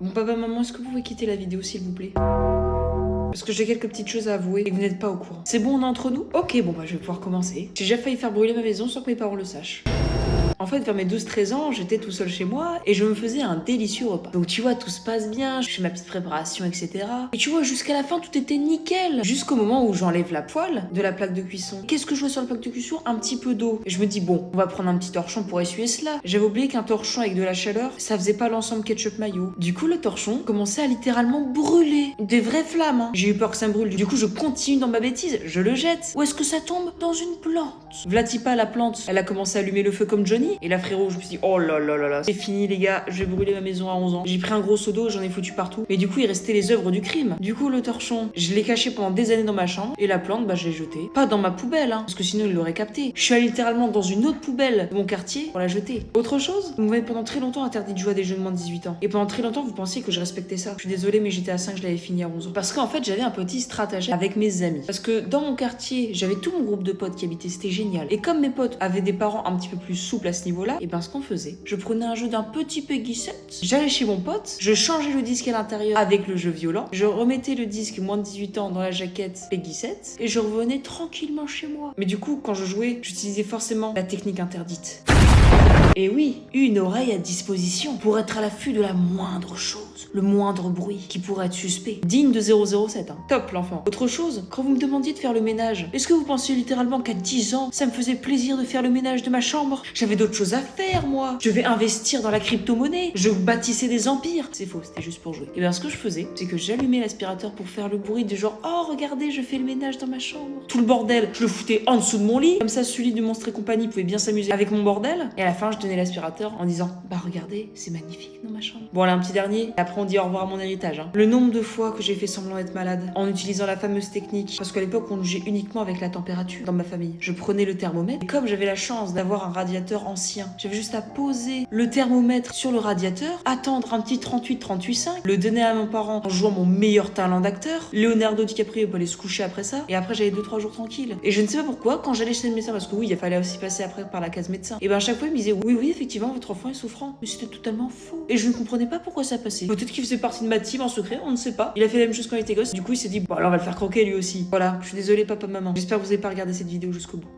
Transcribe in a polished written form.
Bon papa, maman, est-ce que vous pouvez quitter la vidéo s'il vous plaît? Parce que j'ai quelques petites choses à avouer et vous n'êtes pas au courant. C'est bon, on est entre nous? Ok, bon bah je vais pouvoir commencer. J'ai déjà failli faire brûler ma maison sans que mes parents le sachent. En fait, vers mes 12-13 ans, j'étais tout seul chez moi et je me faisais un délicieux repas. Donc tu vois, tout se passe bien, je fais ma petite préparation, etc. Et tu vois, jusqu'à la fin, tout était nickel. Jusqu'au moment où j'enlève la poêle de la plaque de cuisson. Qu'est-ce que je vois sur la plaque de cuisson? Un petit peu d'eau. Et je me dis, bon, on va prendre un petit torchon pour essuyer cela. J'avais oublié qu'un torchon avec de la chaleur, ça faisait pas l'ensemble ketchup mayo. Du coup, le torchon commençait à littéralement brûler. Des vraies flammes, hein. J'ai eu peur que ça me brûle. Du coup, je continue dans ma bêtise, je le jette. Où est-ce que ça tombe? Dans une plante. Vlatipa, la plante, elle a commencé à allumer le feu comme Johnny. Et là, frérot, je me suis dit, oh là là là là, c'est fini les gars, je vais brûler ma maison à 11 ans. J'ai pris un gros seau d'eau, j'en ai foutu partout. Mais du coup, il restait les œuvres du crime. Du coup, le torchon, je l'ai caché pendant des années dans ma chambre. Et la plante, bah, je l'ai jetée. Pas dans ma poubelle, hein, parce que sinon, il l'aurait capté. Je suis allée littéralement dans une autre poubelle de mon quartier pour la jeter. Autre chose, vous m'avez pendant très longtemps interdit de jouer à des jeux de moins de 18 ans. Et pendant très longtemps, vous pensiez que je respectais ça. Je suis désolée, mais GTA 5, je l'avais fini à 11 ans. Parce qu'en fait, j'avais un petit stratagème avec mes amis. Parce que dans mon quartier, j'avais tout mon groupe de potes qui habitaient, c'était génial. Et comme mes potes avaient des parents un petit peu plus souples à ce niveau-là, et ben ce qu'on faisait, je prenais un jeu d'un petit Peggy 7, j'allais chez mon pote, je changeais le disque à l'intérieur avec le jeu violent, je remettais le disque moins de 18 ans dans la jaquette Peggy 7 et je revenais tranquillement chez moi. Mais du coup, quand je jouais, j'utilisais forcément la technique interdite. Et oui, une oreille à disposition pour être à l'affût de la moindre chose, le moindre bruit qui pourrait être suspect. Digne de 007, hein. Top l'enfant. Autre chose, quand vous me demandiez de faire le ménage, est-ce que vous pensiez littéralement qu'à 10 ans, ça me faisait plaisir de faire le ménage de ma chambre? J'avais d'autres choses à faire, moi. Je vais investir dans la crypto-monnaie. Je bâtissais des empires. C'est faux, c'était juste pour jouer. Et bien ce que je faisais, c'est que j'allumais l'aspirateur pour faire le bruit de genre, oh regardez, je fais le ménage dans ma chambre. Tout le bordel, je le foutais en dessous de mon lit. Comme ça, celui de Monstre et compagnie pouvait bien s'amuser avec mon bordel. Et à la fin, je donnais l'aspirateur en disant, bah regardez, c'est magnifique dans ma chambre. Bon, allez, un petit dernier. Et après, on dit au revoir à mon héritage, hein. Le nombre de fois que j'ai fait semblant d'être malade en utilisant la fameuse technique, parce qu'à l'époque, on jugeait uniquement avec la température dans ma famille. Je prenais le thermomètre et comme j'avais la chance d'avoir un radiateur ancien, j'avais juste à poser le thermomètre sur le radiateur, attendre un petit 38-38,5, le donner à mes parents en jouant mon meilleur talent d'acteur. Leonardo DiCaprio peut aller se coucher après ça. Et après, j'avais 2-3 jours tranquilles. Et je ne sais pas pourquoi, quand j'allais chez le médecin, parce que oui, il fallait aussi passer après par la case médecin, et ben à chaque fois, il me disait, oui, effectivement, votre enfant est souffrant. Mais c'était totalement faux. Et je ne comprenais pas pourquoi ça passait. Peut-être qu'il faisait partie de ma team en secret, on ne sait pas. Il a fait la même chose quand il était gosse. Du coup, il s'est dit, bon, alors on va le faire croquer lui aussi. Voilà, je suis désolée, papa, maman. J'espère que vous n'avez pas regardé cette vidéo jusqu'au bout.